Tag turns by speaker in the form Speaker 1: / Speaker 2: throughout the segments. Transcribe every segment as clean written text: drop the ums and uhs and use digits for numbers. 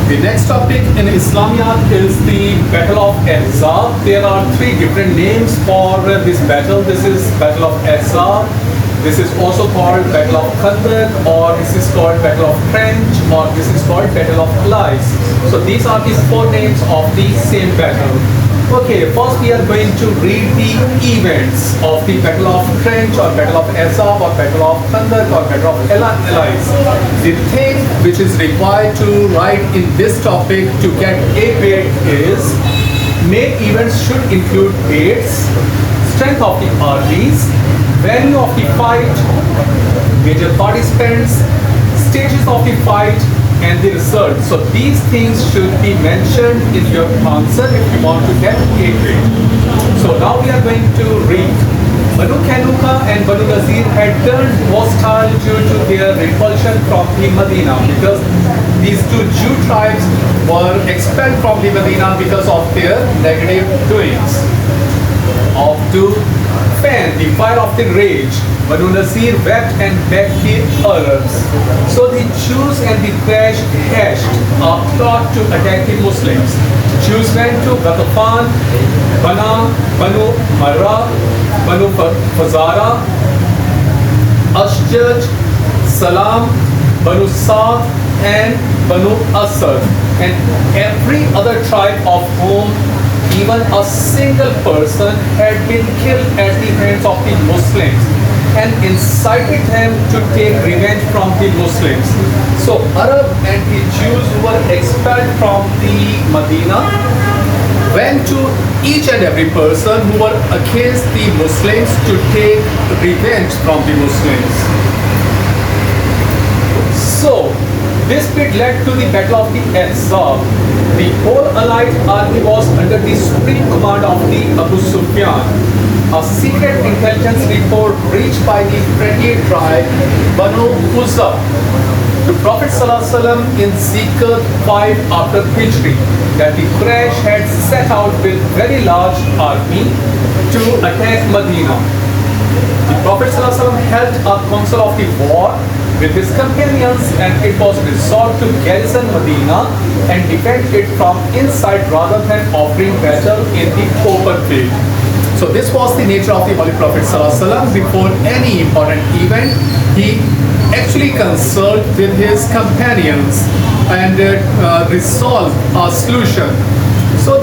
Speaker 1: The next topic in Islamiyat is the Battle of Ahzab. There are three different names for this battle. This is Battle of Ahzab. This is also called Battle of Khandaq, or this is called Battle of Trench, or this is called Battle of Lies. So these are the four names of the same battle. Okay, first we are going to read the events of the Battle of Trench, or Battle of Ahzab, or Battle of Khandaq, or Battle of Lies. The thing which is required to write in this topic to get a grade is main events should include dates, strength of the armies, value of the fight, major participants, stages of the fight, and the result. So these things should be mentioned in your answer if you want to get a grade. So now we are going to read. Banu Kanuka and Banu Nazir had turned hostile due to their repulsion from the Medina, because these two Jew tribes were expelled from the Medina because of their negative doings. Of to fan the fire of the rage, Banu Nazir wept and begged the Arabs. So the Jews and the Quraysh hatched a plot to attack the Muslims. Jews went to Ghatafan, Banu Marra, Banu Fazara, Ashjaj, Salam, Banu Sa'd, and Banu Asad, and every other tribe of whom even a single person had been killed at the hands of the Muslims, and incited them to take revenge from the Muslims. So Arab and the Jews who were expelled from the Medina went to each and every person who were against the Muslims to take revenge from the Muslims. So this bit led to the Battle of the Ahzab. The whole allied army was under the supreme command of the Abu Sufyan. A secret intelligence report reached by the friendly tribe Banu Uzza to Prophet ﷺ in Zikr 5 after Hijri that the Quraysh had set out with very large army to attack Medina. The Prophet ﷺ held a council of the war with his companions, and it was resolved to garrison Medina and defend it from inside rather than offering battle in the open field. So this was the nature of the Holy Prophet ﷺ. Before any important event, he actually consulted with his companions and resolved a solution. So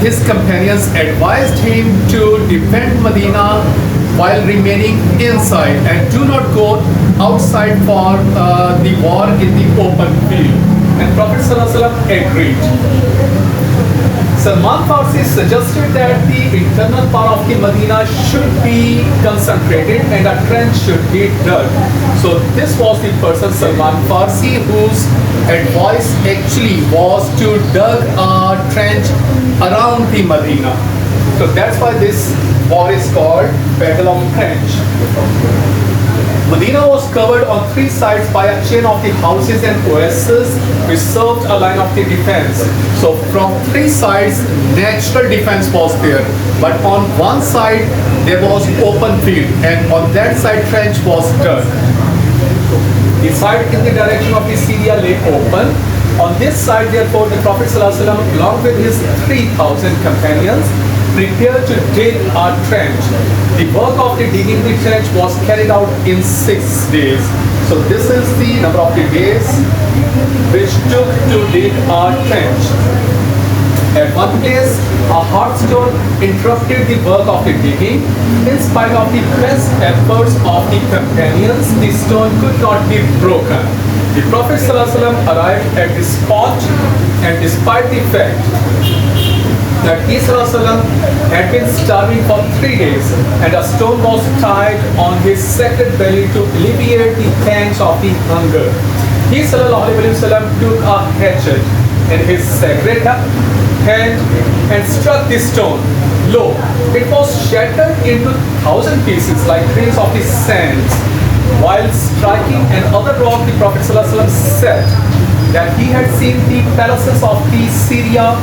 Speaker 1: his companions advised him to defend Medina while remaining inside and do not go outside for the war in the open field. And Prophet ﷺ agreed. Salman Farsi suggested that the internal part of the Medina should be concentrated and a trench should be dug. So this was the person, Salman Farsi, whose advice actually was to dug a trench around the Medina. So that's why this war is called Battle of Trench. Medina was covered on three sides by a chain of the houses and oases which served a line of the defense. So from three sides, natural defense was there. But on one side, there was open field, and on that side, trench was dug. The side in the direction of the Syria lay open. On this side, therefore, the Prophet ﷺ, along with his 3,000 companions, prepared to dig a trench. The work of the digging the trench was carried out in 6 days. So this is the number of the days which took to dig a trench. At one place, a hard stone interrupted the work of the digging. In spite of the best efforts of the companions, the stone could not be broken. The Prophet ﷺ arrived at the spot, and despite the fact that Isa had been starving for 3 days, and a stone was tied on his sacred belly to alleviate the pangs of the hunger, he ﷺ took a hatchet in his sacred hand and struck the stone. Lo, it was shattered into 1,000 pieces like grains of the sands. While striking another rock, the Prophet ﷺ said that he had seen the palaces of the Syria,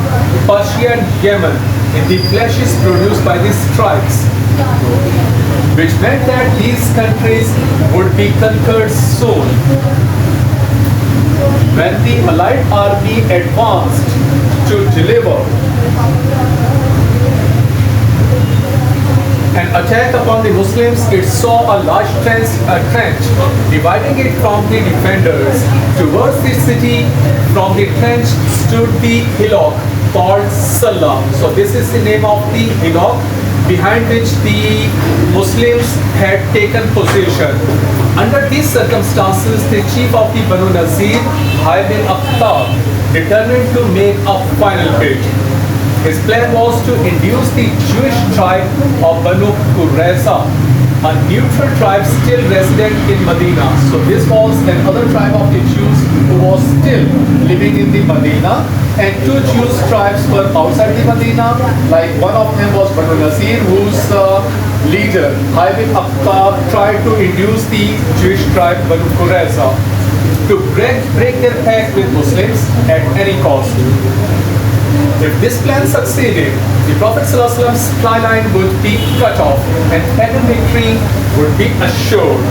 Speaker 1: Persia, and Yemen in the flashes produced by these strikes, which meant that these countries would be conquered soon. When the Allied army advanced to deliver an attack upon the Muslims, it saw a large trench dividing it from the defenders. Towards the city, from the trench stood the hillock called Salah. So this is the name of the hillock behind which the Muslims had taken possession. Under these circumstances, the chief of the Banu Nazir, Hayy bin Akhtab, determined to make a final bid. His plan was to induce the Jewish tribe of Banu Qurayza, a neutral tribe still resident in Medina. So this was another tribe of the Jews who was still living in the Medina, and two Jewish tribes were outside the Medina. Like one of them was Banu Nazir, whose leader, Hayy bin Akhtab, tried to induce the Jewish tribe Banu Qurayza to break their pact with Muslims at any cost. If this plan succeeded, the Prophet ﷺ's supply line would be cut off and pagan victory would be assured.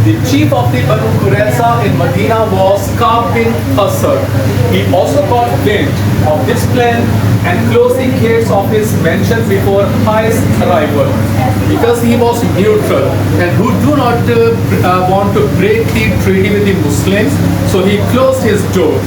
Speaker 1: The chief of the Banu Qurayza in Medina was Ka'b bin Asad. He also got wind of this plan and closed the gates of his mansion before Hayy's arrival, because he was neutral and who do not want to break the treaty with the Muslims. So he closed his door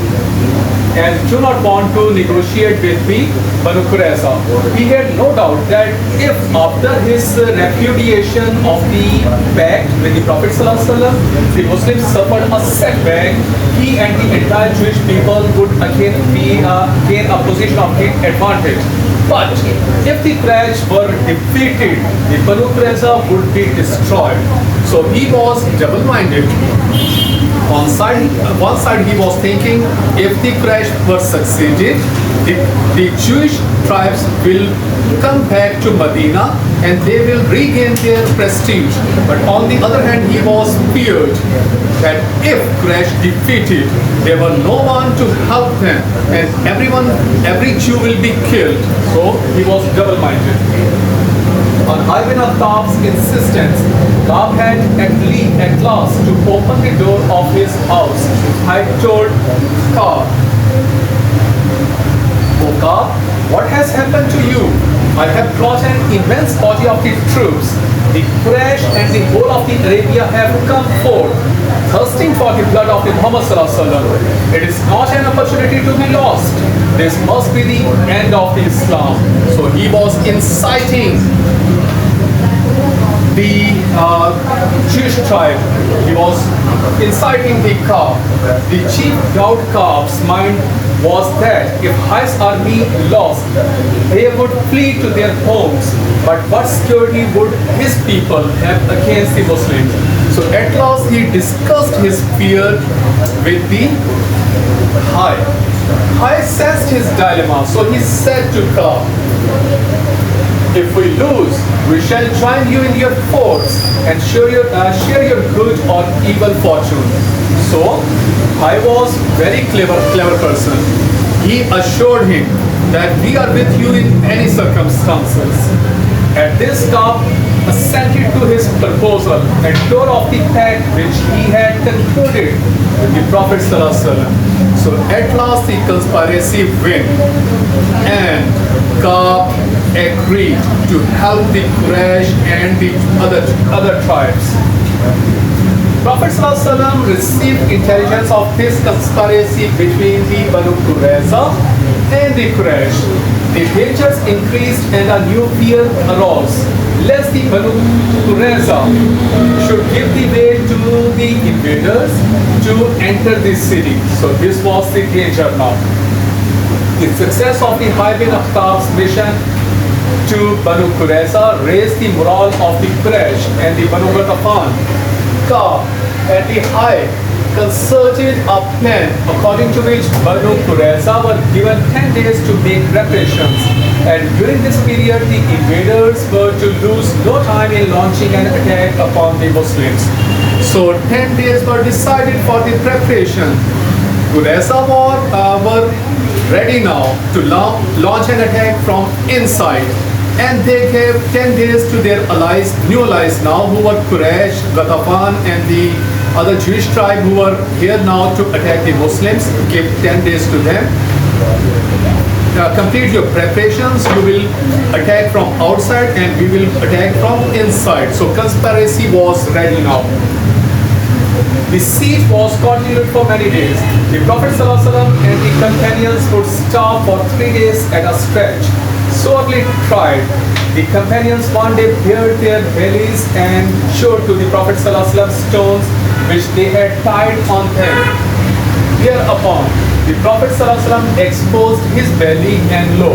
Speaker 1: and do not want to negotiate with the Banu Qurayza. He had no doubt that if after his repudiation of the pact with the Prophet ﷺ, the Muslims suffered a setback, he and the entire Jewish people would again gain a position of great advantage. But if the Quraysh were defeated, the Banu Qurayza would be destroyed. So he was double-minded. On one side he was thinking, if the Quraysh were succeeded, the Jewish tribes will come back to Medina and they will regain their prestige. But on the other hand, he was feared that if Quraysh defeated, there were no one to help them and every Jew will be killed. So he was double-minded. On Hayy bin Akhtab's insistence, Ka'b had at last to open the door of his house. I told Ka'b, "O Ka'b, what has happened to you? I have brought an immense body of the troops. The Quraysh and the whole of the Arabia have come forth, thirsting for the blood of the Muhammad ﷺ. It is not an opportunity to be lost. This must be the end of the Islam." So he was inciting the Jewish tribe. He was inciting the Ka'b. The chief doubt Ka'b's mind was that if Hayy's army lost, they would flee to their homes. But what security would his people have against the Muslims? So at last he discussed his fear with the Hayy. Hayy sensed his dilemma, so he said to Ka'b, "If we lose, we shall join you in your forts and share your good or evil fortune." So Hayy was very clever person. He assured him that we are with you in any circumstances. At this, Ka'b assented to his proposal and tore off the pact which he had concluded with the Prophet ﷺ. So at last the conspiracy won and Ka'b agreed to help the Quraysh and the other tribes. Prophet ﷺ received intelligence of this conspiracy between the Banu Qurayza and the Quraysh. The dangers increased and a new fear arose, lest the Banu Qurayza should give the way to the invaders to enter the city. So this was the danger now. The success of the Hayy bin Akhtab's mission to Banu Qurayza raised the morale of the Quraysh and the Banu Ghatafan. Ka'b and the Hayy concerted a plan according to which Banu Qurayza were given 10 days to make preparations, and during this period the invaders were to lose no time in launching an attack upon the Muslims. So 10 days were decided for the preparation. Qurayza were ready now to launch an attack from inside, and they gave 10 days to their allies, new allies now, who were Quraysh, Ghatafan and the other Jewish tribe who were here now to attack the Muslims. Give 10 days to them. Complete your preparations. You will attack from outside and we will attack from inside. So conspiracy was ready now. The siege was continued for many days. The Prophet ﷺ and the companions would starve for 3 days at a stretch. Sorely tried, the companions one day bared their bellies and showed to the Prophet ﷺ stones which they had tied on them. Thereupon, the Prophet ﷺ exposed his belly and lo,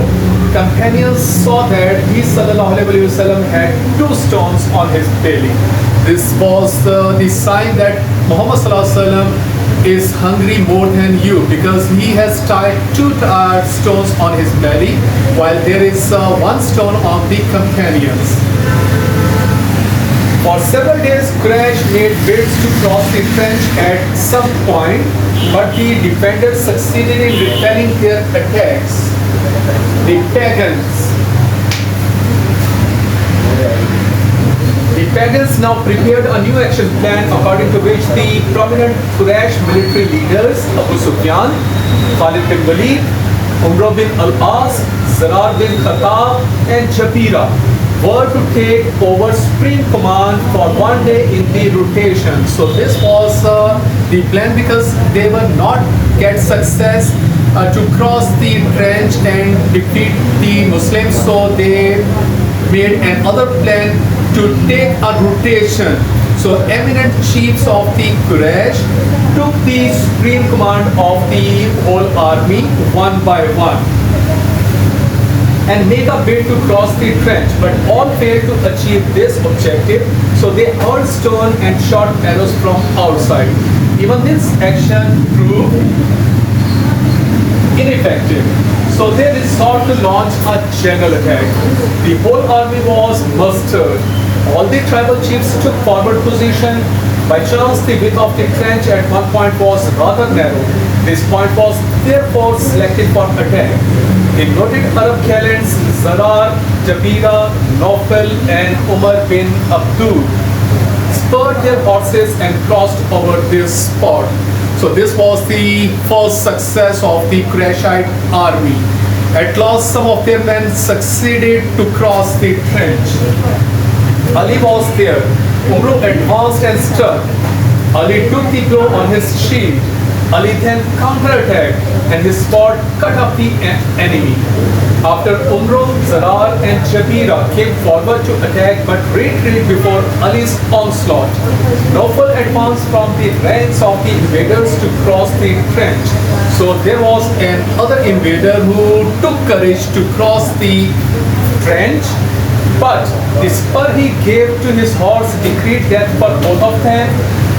Speaker 1: companions saw that he ﷺ had 2 stones on his belly. This was the sign that Muhammad ﷺ is hungry more than you, because he has tied 2 stones on his belly while there is 1 stone on the companions. For several days, Quraysh made bids to cross the trench at some point, but the defenders succeeded in repelling their attacks. The pagans now prepared a new action plan, according to which the prominent Quraysh military leaders Abu Sufyan, Khalid bin Walid, Umar bin al-As, Zarar bin Khattab and Jabira were to take over supreme command for 1 day in the rotation. So this was the plan, because they were not get success to cross the trench and defeat the Muslims. So they made another plan to take a rotation. So eminent chiefs of the Quraysh took the supreme command of the whole army one by one and make a bid to cross the trench, but all failed to achieve this objective. So they hurled stone and shot arrows from outside. Even this action proved ineffective. So they resolved to launch a general attack. The whole army was mustered. All the tribal chiefs took forward position. By chance, the width of the trench at one point was rather narrow. This point was therefore selected for attack. The noted Arab gallants Zarar, Jabira, Nawfal and Umar bin Abdul spurred their horses and crossed over this spot. So this was the first success of the Qurayshite army. At last, some of their men succeeded to cross the trench. Ali was there. Umar advanced and struck. Ali took the blow on his shield. Ali then counterattacked and his sword cut up the enemy. After Umar, Zarar and Jabira came forward to attack but retreated before Ali's onslaught. Nawfal advanced from the ranks of the invaders to cross the trench. So there was another invader who took courage to cross the trench, but the spur he gave to his horse decreed death for both of them.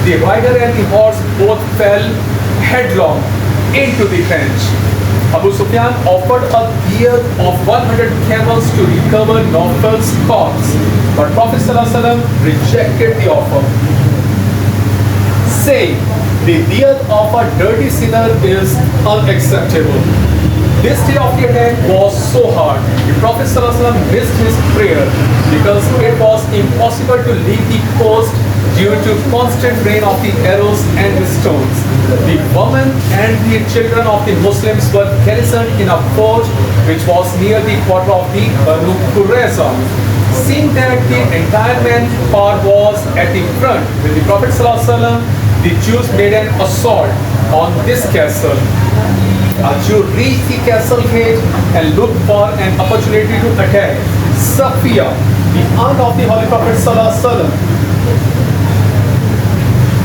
Speaker 1: The rider and the horse both fell headlong into the trench. Abu Sufyan offered a deal of 100 camels to recover Nawfal's corpse, but Prophet ﷺ rejected the offer, saying, "The deal of a dirty sinner is unacceptable." This day of the attack was so hard. The Prophet ﷺ missed his prayer because it was impossible to leave the coast due to constant rain of the arrows and the stones. The women and the children of the Muslims were garrisoned in a fort which was near the quarter of the Banu Qurayza. Seeing that the entire manpower was at the front with the Prophet ﷺ, the Jews made an assault on this castle. A Jew reached the castle gate and looked for an opportunity to attack. Safiya, the aunt of the Holy Prophet ﷺ,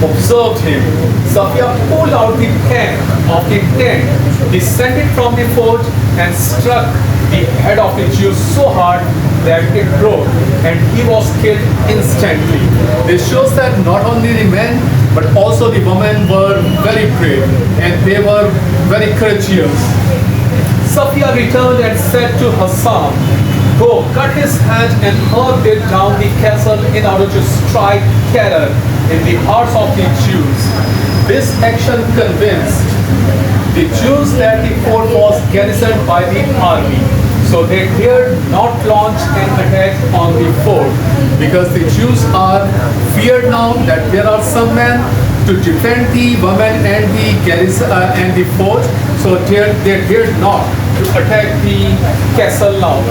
Speaker 1: observed him. Safiya pulled out the peg of the tent, descended from the fort and struck the head of the Jew so hard that it broke and he was killed instantly. This shows that not only the men but also the women were very brave and they were very courageous. Safiya returned and said to Hassan, "Go, cut his head and hurl it down the castle in order to strike terror in the hearts of the Jews." This action convinced the Jews that the fort was garrisoned by the army. So they dared not launch an attack on the fort because the Jews are feared now that there are some men to defend the women and the garrison and the fort. So they dared not to attack the castle now.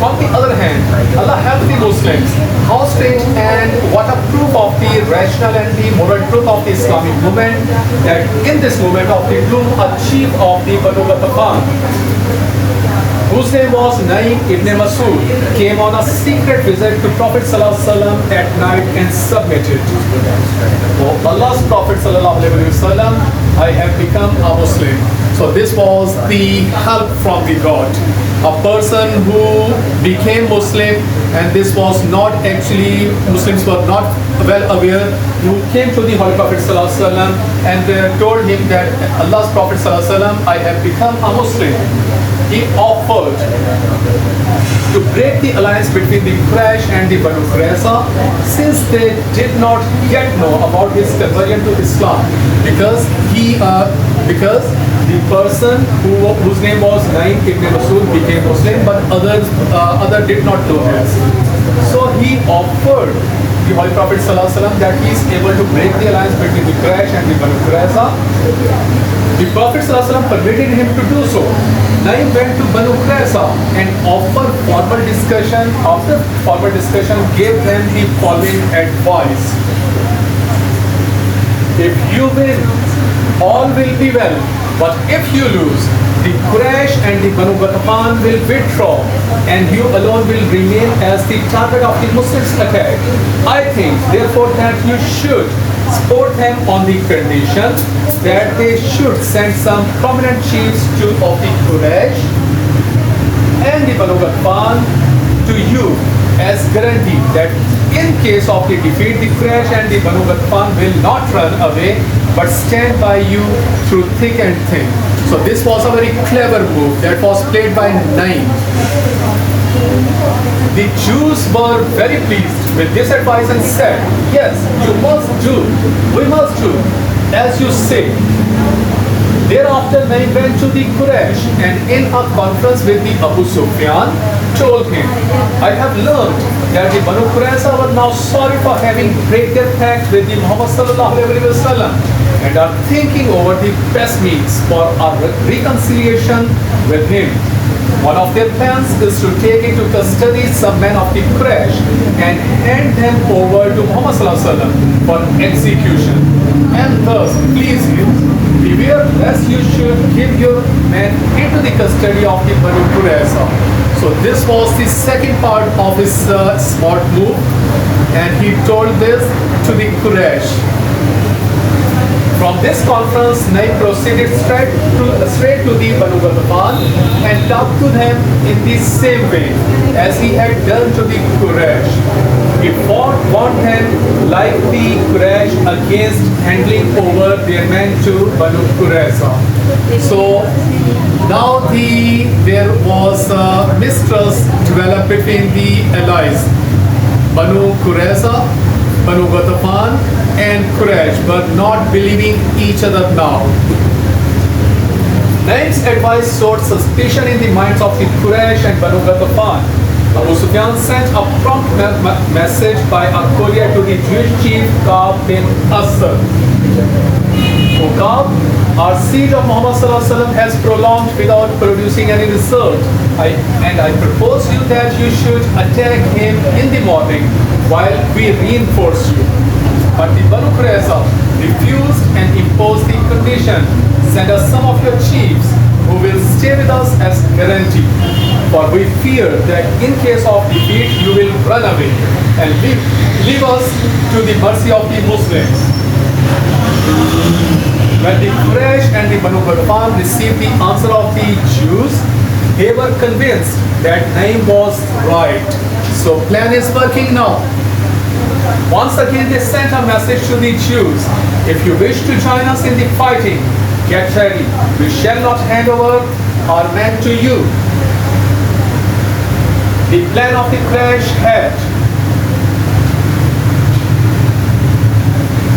Speaker 1: On the other hand, Allah helped the Muslims. How strange and what a proof of the rational and the moral truth of the Islamic movement that in this moment of the gloom, a chief of the Banu Ghatafan, whose name was Naim ibn Masud, came on a secret visit to Prophet ﷺ at night and submitted. Oh, Allah's Prophet ﷺ, I have become a Muslim. So this was the help from the God. A person who became Muslim, and this was not actually, Muslims were not well aware, who came to the Holy Prophet ﷺ and told him that Allah's Prophet ﷺ, I have become a Muslim. He offered to break the alliance between the Quraysh and the Banu Qurayza, since they did not yet know about his conversion to Islam, because the person whose name was Naim ibn Masud became Muslim, but other did not know this. So he offered the Holy Prophet ﷺ that he is able to break the alliance between the Quraysh and the Banu Qurayza. The Prophet ﷺ permitted him to do so. Naim went to Banu Qurayza and offered formal discussion. After formal discussion, gave them the following advice: if you win, all will be well. But if you lose, the Quraysh and the Banu Ghatafan will withdraw, and you alone will remain as the target of the Muslims' attack. I think, therefore, that you should support them on the condition that they should send some prominent chiefs of the Quraysh and the Banu Ghatafan to you as guarantee that in case of the defeat, the Quraysh and the Banu Ghatafan will not run away but stand by you through thick and thin. So this was a very clever move that was played by Naim. The Jews were very pleased with this advice and said, yes, you must do, we must do as you say. Thereafter, Naim went to the Quraysh and in a conference with the Abu Sufyan, told him, I have learned that the Banu Qurayza were now sorry for having break their pact with the Muhammad ﷺ and are thinking over the best means for a reconciliation with him. One of their plans is to take into custody some men of the Quraysh and hand them over to Muhammad ﷺ for execution. And thus, please beware lest you should give your men into the custody of the Banu Qurayza. So this was the second part of his smart move, and he told this to the Quraysh. From this conference, Naim proceeded straight to the Banu Ghatafan and talked to them in the same way as he had done to the Quraysh. He warned them like the Quraysh against handing over their men to Banu Qurayza. So now there was mistrust developed between the allies. Banu Qurayza, Banu Ghatafan and Quraysh were not believing each other now. Naim's advice sowed suspicion in the minds of the Quraysh and Banu Ghatafan. Abu Sufyan sent a prompt message by a courier to the Jewish chief Ka'b bin Asad. O Ka'b, our siege of Muhammad ﷺ has prolonged without producing any result. I propose you that you should attack him in the morning while we reinforce you. But the Banu Qurayza refused and imposed the condition, send us some of your chiefs who will stay with us as guarantee. For we fear that in case of defeat you will run away and leave us to the mercy of the Muslims. When the Quraysh and the Banu Ghatafan received the answer of the Jews, they were convinced that Naim was right. So plan is working now. Once again they sent a message to the Jews. If you wish to join us in the fighting, get ready. We shall not hand over our men to you. The plan of the Quraysh had.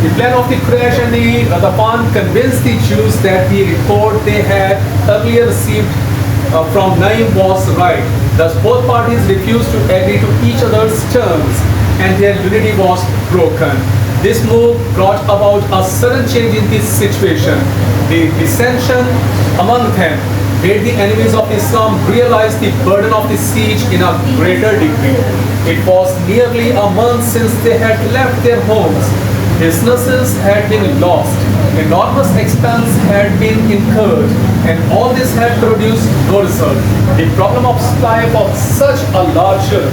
Speaker 1: The plan of the Quraysh and the Ghatafan convinced the Jews that the report they had earlier received from Naim was right. Thus both parties refused to agree to each other's terms and their unity was broken. This move brought about a sudden change in this situation. The dissension among them made the enemies of Islam realize the burden of the siege in a greater degree. It was nearly a month since they had left their homes. Businesses had been lost, enormous expense had been incurred, and all this had produced no result. The problem of supply for such a larger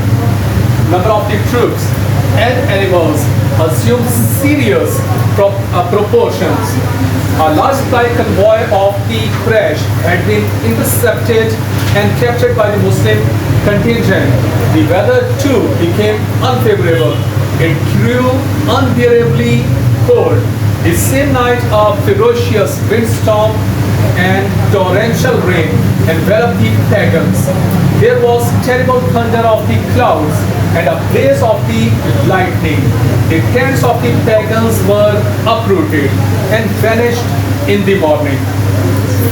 Speaker 1: number of the troops and animals assumed serious proportions. A large supply convoy of the Quraysh had been intercepted and captured by the Muslim contingent. The weather too became unfavorable. It grew unbearably cold. The same night a ferocious windstorm and torrential rain enveloped the pagans. There was terrible thunder of the clouds and a blaze of the lightning. The tents of the pagans were uprooted and vanished in the morning.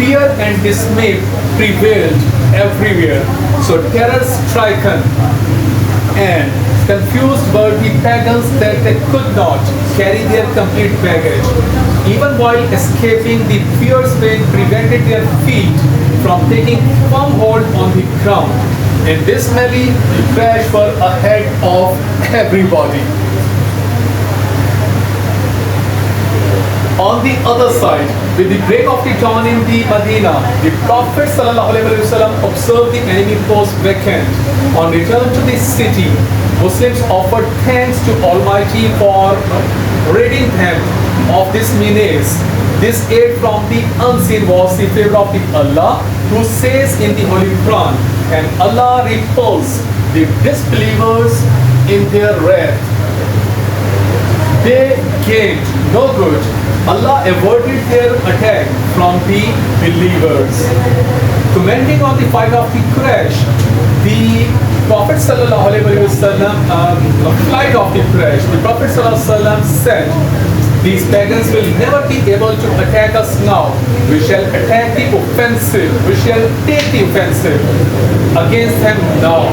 Speaker 1: Fear and dismay prevailed everywhere. So terror-stricken and confused were the pagans that they could not carry their complete baggage. Even while escaping, the fierce wind prevented their feet from taking firm hold on the ground. In this melee, the Quraysh were ahead of everybody. On the other side, with the break of the dawn in the Medina, the Prophet ﷺ observed the enemy post vacant. On return to the city, Muslims offered thanks to Almighty for ridding them of this menace. This aid from the unseen was the favor of the Allah, who says in the Holy Quran, and Allah repulsed the disbelievers in their wrath. They gained no good. Allah averted their attack from the believers. Commenting on the fight of the Quraysh, the Prophet flight of the Quraysh, the Prophet said, these pagans will never be able to attack us now. We shall attack the offensive. We shall take the offensive against them now.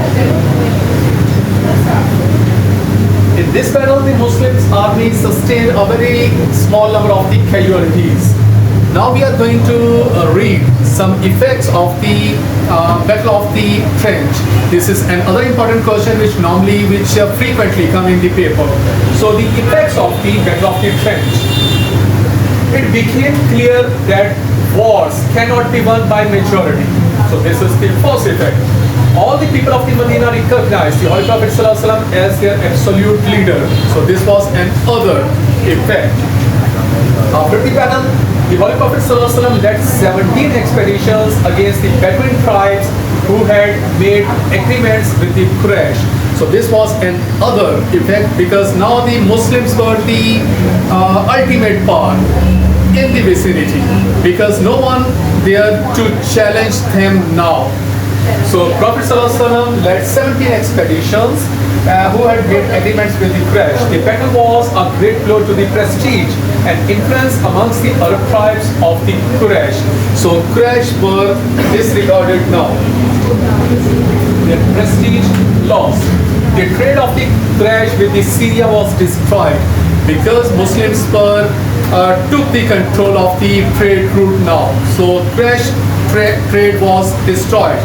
Speaker 1: In this battle, the Muslims army sustained a very small number of the casualties. Now we are going to read some effects of the Battle of the Trench. This is another important question which frequently come in the paper. So the effects of the Battle of the Trench. It became clear that wars cannot be won by majority. So this is the first effect. All the people of the Medina recognized the Holy Prophet ﷺ as their absolute leader. So this was another effect. After the battle, the Holy Prophet ﷺ led 17 expeditions against the Bedouin tribes who had made agreements with the Quraysh. So this was another effect because now the Muslims were the ultimate power in the vicinity because no one dared to challenge them now. So Prophet ﷺ led 17 expeditions who had made agreements with the Quraysh. The battle was a great blow to the prestige and influence amongst the Arab tribes of the Quraysh. So Quraysh were disregarded now. Their prestige lost. The trade of the Quraysh with the Syria was destroyed because Muslims took the control of the trade route now. So Quraysh trade was destroyed.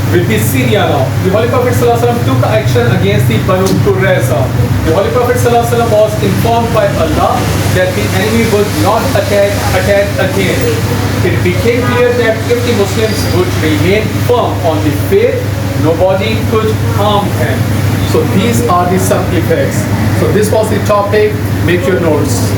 Speaker 1: With the Syria now, the Holy Prophet ﷺ took action against the Banu Qurayza. The Holy Prophet ﷺ was informed by Allah that the enemy would not attack again. It became clear that if the Muslims would remain firm on the faith, nobody could harm them. So these are the some effects. So this was the topic. Make your notes.